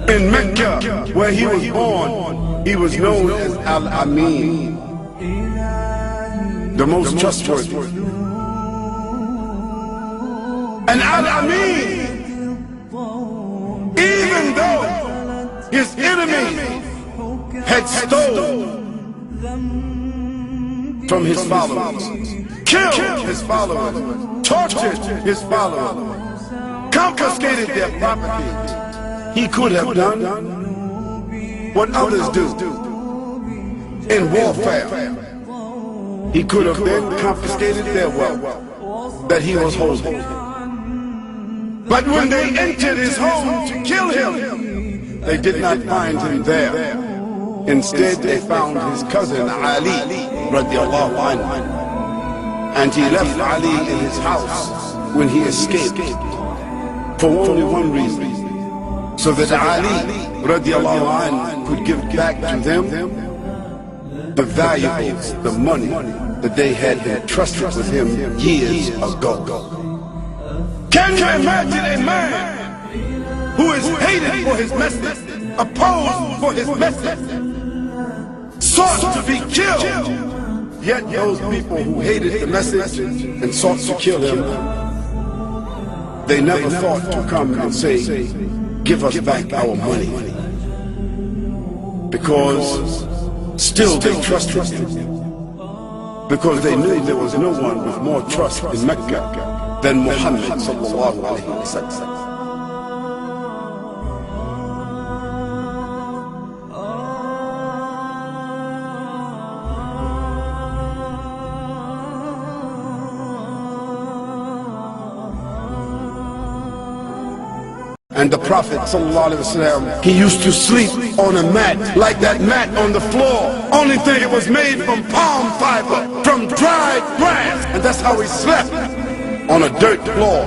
In Mecca, where he was born, he was known as Al-Amin, the most trustworthy. And Al-Amin, even though his enemy had stolen from his followers, killed his followers, tortured his followers, confiscated their property, he could have done what others do in warfare. He could have then confiscated their wealth that he was holding. But when they entered his home to kill him, they did not find him there. Instead, they found his cousin Ali, radiallahu anhu. And he left Ali in his house when he escaped for only one reason, so that Ali, radiallahu anhu, could give back to them the valuables, the money that they had entrusted with him years ago. Can you imagine a man who is hated for his message, opposed for his message, sought to be killed, yet those people who hated the message and sought to kill him, they never thought to come and say, give us back our money, because still they trusted him, because they knew there was no one with more trust in Mecca than Muhammad sallallahu alayhi wa sallam. And the Prophet ﷺ, he used to sleep on a mat, like that mat on the floor. Only thing, it was made from palm fiber, from dried grass. And that's how he slept, on a dirt floor,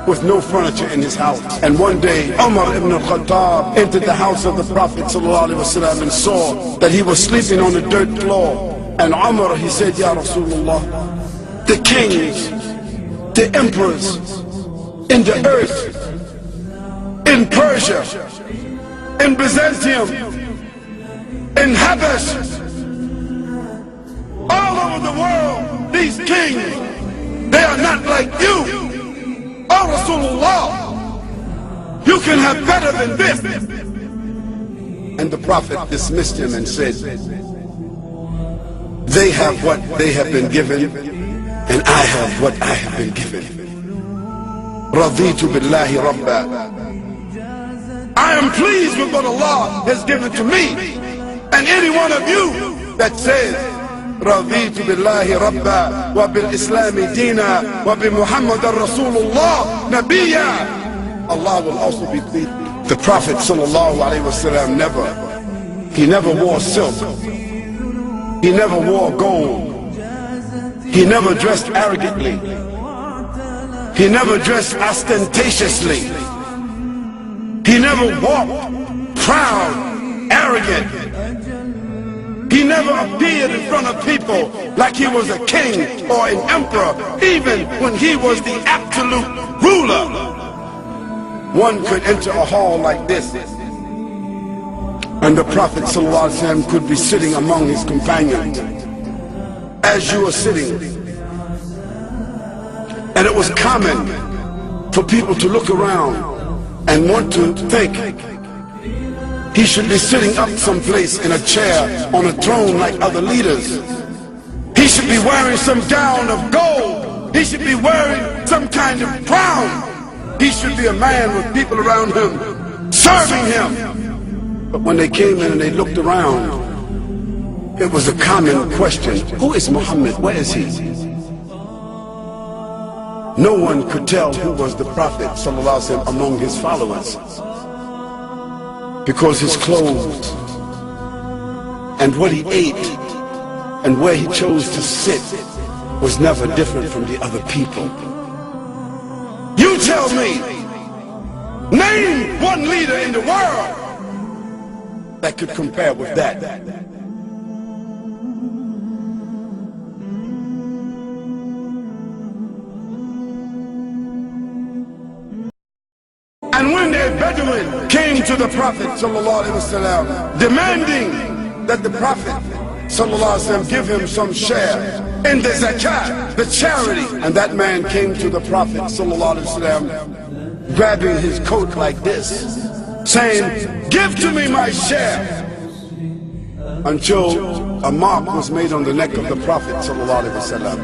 with no furniture in his house. And one day, Umar ibn al-Khattab entered the house of the Prophet ﷺ and saw that he was sleeping on the dirt floor. And Umar, he said, Ya Rasulullah, the kings, the emperors in the earth, in Persia, in Byzantium, in Habash, all over the world, these kings, they are not like you. Oh Rasulullah, you can have better than this. And the Prophet dismissed him and said, they have what they have been given, and I have what I have been given. Raditu billahi rabba. I am pleased with what Allah has given to me. And any one of you that says, Raditu billahi rabba, wa bil islami dina, wa bi Muhammadan Rasulullah nabiyya, Allah will also be pleased. The Prophet sallallahu alayhi wa sallam never wore silk. He never wore gold. He never dressed arrogantly. He never dressed ostentatiously. He never walked proud, arrogant. He never appeared in front of people like he was a king or an emperor, even when he was the absolute ruler. One could enter a hall like this, and the Prophet ﷺ could be sitting among his companions as you are sitting. And it was common for people to look around and want to think he should be sitting up someplace in a chair on a throne like other leaders. He should be wearing some gown of gold. He should be wearing some kind of crown. He should be a man with people around him serving him. But when they came in and they looked around, it was a common question: who is Muhammad? Where is he? No one could tell who was the Prophet ﷺ among his followers, because his clothes and what he ate and where he chose to sit was never different from the other people. You tell me, name one leader in the world that could compare with that. And when they Bedouin came to the Prophet ﷺ, demanding that the Prophet ﷺ give him some share in the zakat, the charity. And that man came to the Prophet ﷺ, grabbing his coat like this, saying, "Give to me my share," until a mark was made on the neck of the Prophet ﷺ,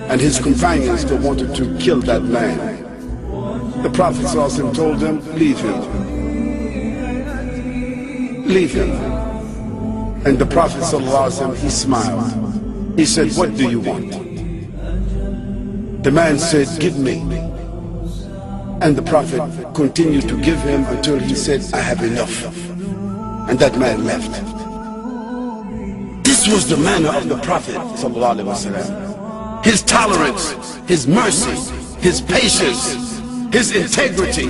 and his companions still wanted to kill that man. The Prophet ﷺ told them, "Leave him. Leave him." And the Prophet ﷺ, he smiled. He said, "What do you want?" The man said, "Give me." And the Prophet continued to give him until he said, "I have enough." And that man left. This was the manner of the Prophet ﷺ. His tolerance, his mercy, his patience, his integrity.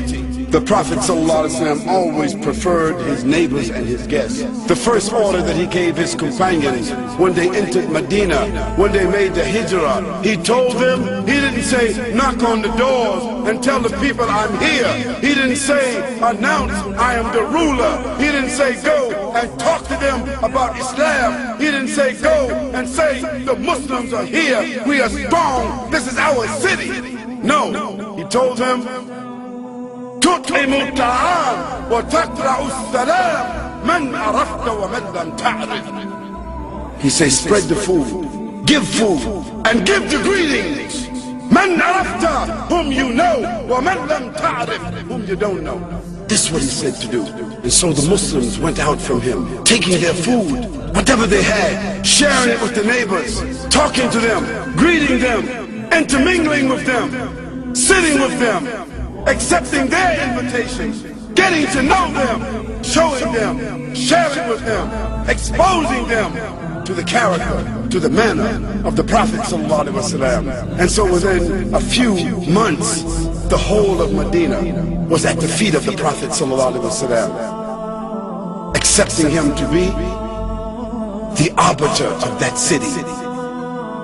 The Prophet ﷺ always preferred his neighbors and his guests. The first order that he gave his companions when they entered Medina, when they made the hijrah, he told them, he didn't say, "Knock on the doors and tell the people I'm here." He didn't say, "Announce I am the ruler." He didn't say, "Go and talk to them about Islam." He didn't say, "Go and say the Muslims are here. We are strong. This is our city." No, he told them, تطعم الطعام وتقرأ السلام من عرفت ومن لم تعرف. He says, spread the food, give food, and give the greetings. من عرفت, whom you know, ومن لم تعرف, whom you don't know. This is what he said to do. And so the Muslims went out from him, taking their food, whatever they had, sharing it with the neighbors, talking to them, greeting them, intermingling with them, sitting with them, accepting their invitations, getting to know them, showing them, sharing with them, exposing them to the character, to the manner of the Prophet ﷺ. And so within a few months, the whole of Medina was at the feet of the Prophet ﷺ, accepting him to be the arbiter of that city,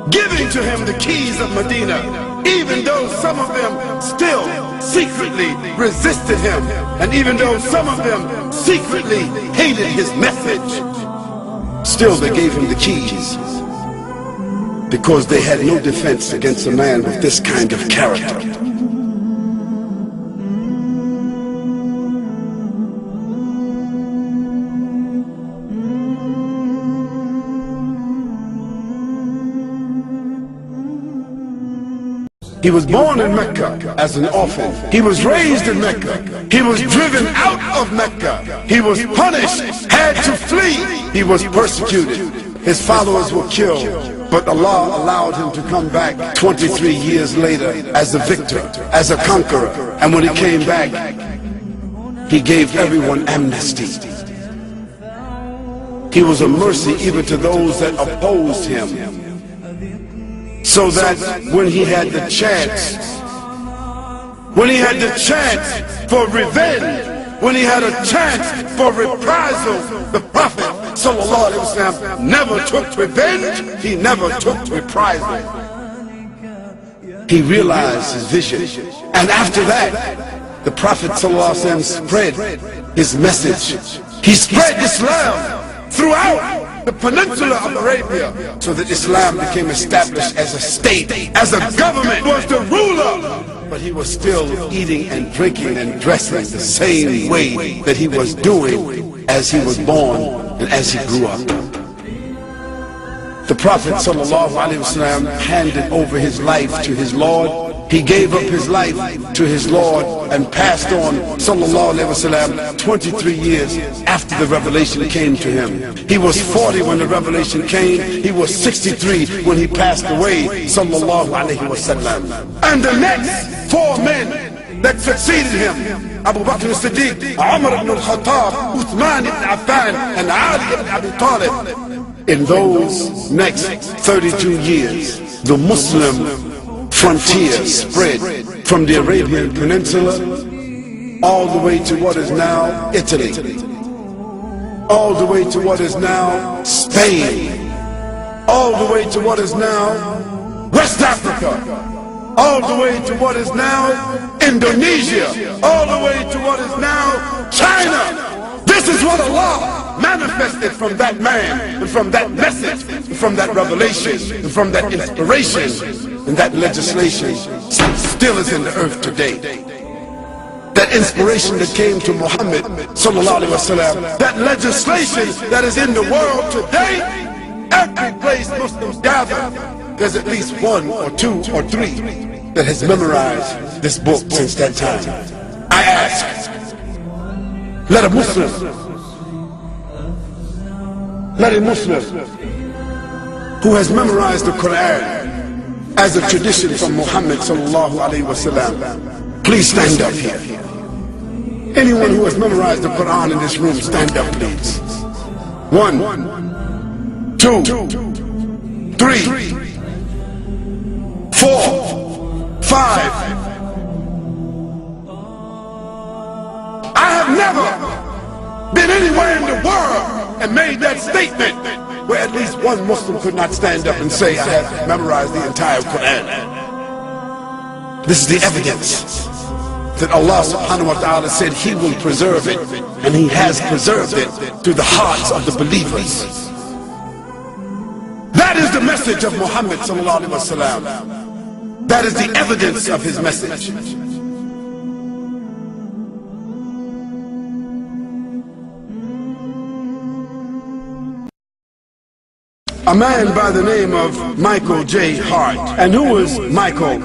giving to him the keys of Medina, even though some of them still secretly resisted him, and even though some of them secretly hated his message, still they gave him the keys, because they had no defense against a man with this kind of character. He was born in Mecca as an orphan. He was raised in Mecca. He was driven out of Mecca. He was punished, had to flee. He was persecuted. His followers were killed. But Allah allowed him to come back 23 years later as a victor, as a conqueror. And when he came back, he gave everyone amnesty. He was a mercy even to those that opposed him, so that when he had the chance, for revenge, when he had a chance for reprisal, the Prophet ﷺ never took revenge, he never took reprisal. He realized his vision, and after that, the Prophet ﷺ spread his message. He spread Islam throughout the peninsula of Arabia, so that Islam became established as a state, as a government, was the ruler. But he was still eating and drinking and dressing the same way that he was doing as he was born and as he grew up. The Prophet ﷺ handed over his life to his Lord. He gave up his life to his Lord and passed on, sallallahu alaihi wasallam, 23 years after the revelation came to him. He was 40 when the revelation came. He was 63 when he passed away, sallallahu alaihi wasallam. And the next 4 men that succeeded him, Abu Bakr as-Siddiq, Umar ibn al-Khattab, Uthman ibn Affan, and Ali ibn Abi Talib. In those next 32 years, the Muslim frontier spread from the Arabian Peninsula all the way to what is now Italy, all the way to what is now Spain, all the way to what is now West Africa, all the way to what is now Indonesia, all the way to what is now China. This is what Allah manifested from that man, and from that message, and from that revelation, and from that inspiration, and that legislation still is in the earth today. That inspiration that came to Muhammad sallallahu alaihi wasallam, that legislation that is in the world today, every place Muslims gather, there's at least one or two or three that has memorized this book since that time. I ask, let a Muslim who has memorized the Quran as a tradition from Muhammad sallallahu alaihi wasallam, please stand up here. Anyone who has memorized the Quran in this room, stand up please. 1, 2, 3, 4, 5. I have never been anywhere in the world and made that statement where at least one Muslim could not stand up and say, I have memorized the entire Quran. This is the evidence that Allah subhanahu wa ta'ala said He will preserve it, and He has preserved it through the hearts of the believers. That is the message of Muhammad sallallahu alaihi wasallam. That is the evidence of his message. A man by the name of Michael J. Hart. And who was Michael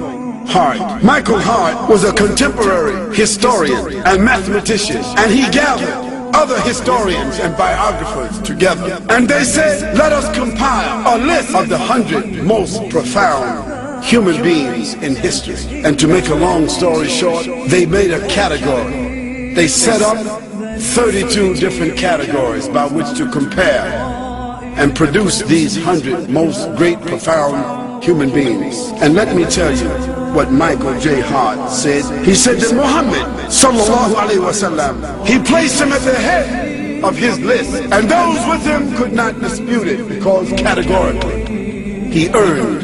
Hart? Michael Hart was a contemporary historian and mathematician, and he gathered other historians and biographers together, and they said, let us compile a list of the 100 most profound human beings in history. And to make a long story short, they made a category. They set up 32 different categories by which to compare and produce these 100 most great, profound human beings. And let me tell you what Michael J. Hart said. He said that Muhammad sallallahu alaihi wasallam, he placed him at the head of his list, and those with him could not dispute it, because categorically he earned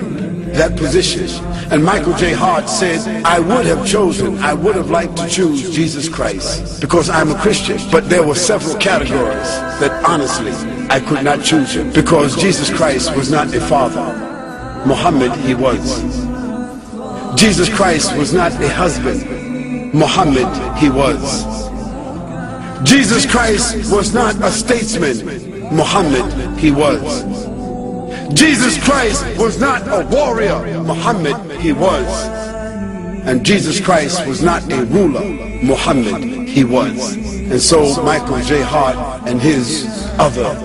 that position. And Michael J. Hart said, I would have liked to choose Jesus Christ because I'm a Christian, but there were several categories that honestly I could not choose him, because Jesus Christ was not a father. Muhammad, he was. Jesus Christ was not a husband. Muhammad, he was. Jesus Christ was not a statesman. Muhammad, he was. Jesus Christ was not a warrior. Muhammad, he was. And Jesus Christ was not a ruler. Muhammad, he was. And so Michael J. Hart and his other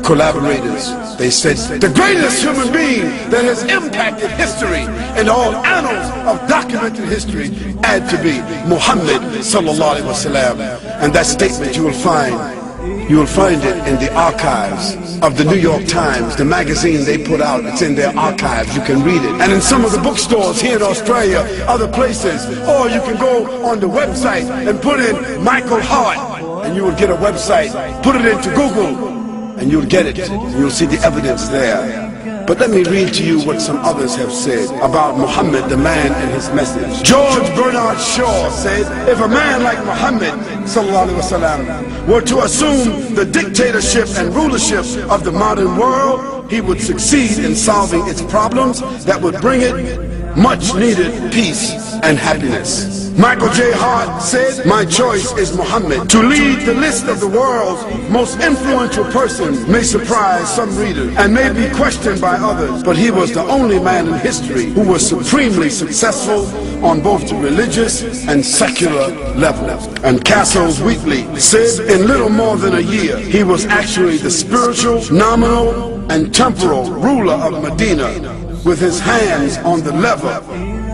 collaborators, they said the greatest human being that has impacted history and all annals of documented history had to be Muhammad sallallahu alaihi wasallam. And that statement you will find it in the archives of the New York Times, the magazine they put out. It's in their archives. You can read it. And in some of the bookstores here in Australia, other places, or you can go on the website and put in Michael Hart, and you will get a website. Put it into Google, and you'll get it. You'll see the evidence there. But let me read to you what some others have said about Muhammad, the man, and his message. George Bernard Shaw said, if a man like Muhammad sallallahu alaihi wasallam were to assume the dictatorship and rulership of the modern world, he would succeed in solving its problems that would bring it much needed peace and happiness. Michael J. Hart said, my choice is Muhammad. To lead the list of the world's most influential persons may surprise some readers and may be questioned by others, but he was the only man in history who was supremely successful on both the religious and secular level. And Cassels Wheatley said, in little more than a year, he was actually the spiritual, nominal, and temporal ruler of Medina, with his hands on the lever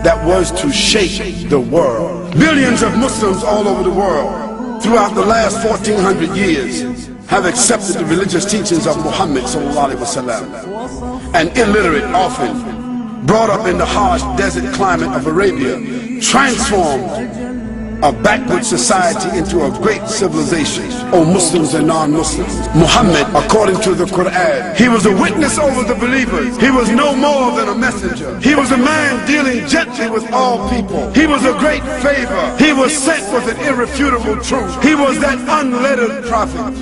that was to shake the world. Billions of Muslims all over the world throughout the last 1400 years have accepted the religious teachings of Muhammad sallallahu alaihi wasallam. And illiterate, often brought up in the harsh desert climate of Arabia, transformed a backward society into a great civilization. O Muslims and non-Muslims, Muhammad, according to the Quran, he was a witness over the believers. He was no more than a messenger. He was a man dealing gently with all people. He was a great favor. He was sent with an irrefutable truth. He was that unlettered prophet.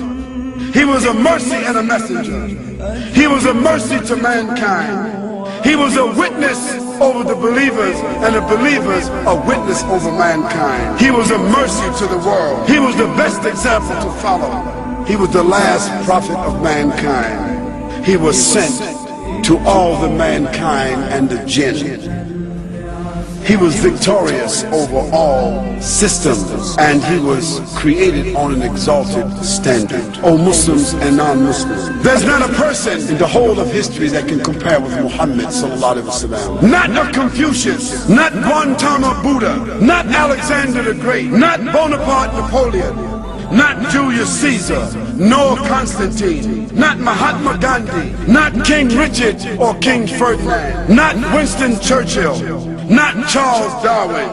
He was a mercy and a messenger. He was a mercy to mankind. He was a witness over the believers, and the believers a witness over mankind. He was a mercy to the world. He was the best example to follow. He was the last prophet of mankind. He was sent to all the mankind and the jinn. He was victorious over all systems, and he was created on an exalted standard. O Muslims and non-Muslims, there's not a person in the whole of history that can compare with Muhammad sallallahu alaihi wasallam. Not a Confucius, not pbuh, not Alexander the Great, not Bonaparte Napoleon, not Julius Caesar, nor Constantine, not Mahatma Gandhi, not King Richard or King Ferdinand, not Winston Churchill, not Charles Darwin,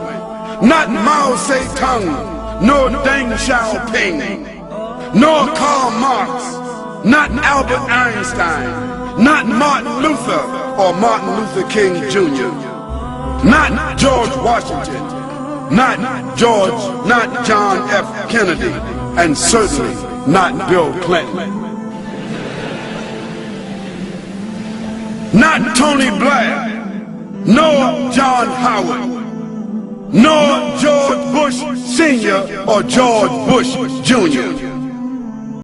not Mao Zedong, nor Deng Xiaoping, nor Karl Marx, not Albert Einstein, not Martin Luther or Martin Luther King Jr., not George Washington, not John F. Kennedy, and certainly not Bill Clinton, not Tony Blair, nor John Howard, nor George Bush Sr. or George Bush Jr.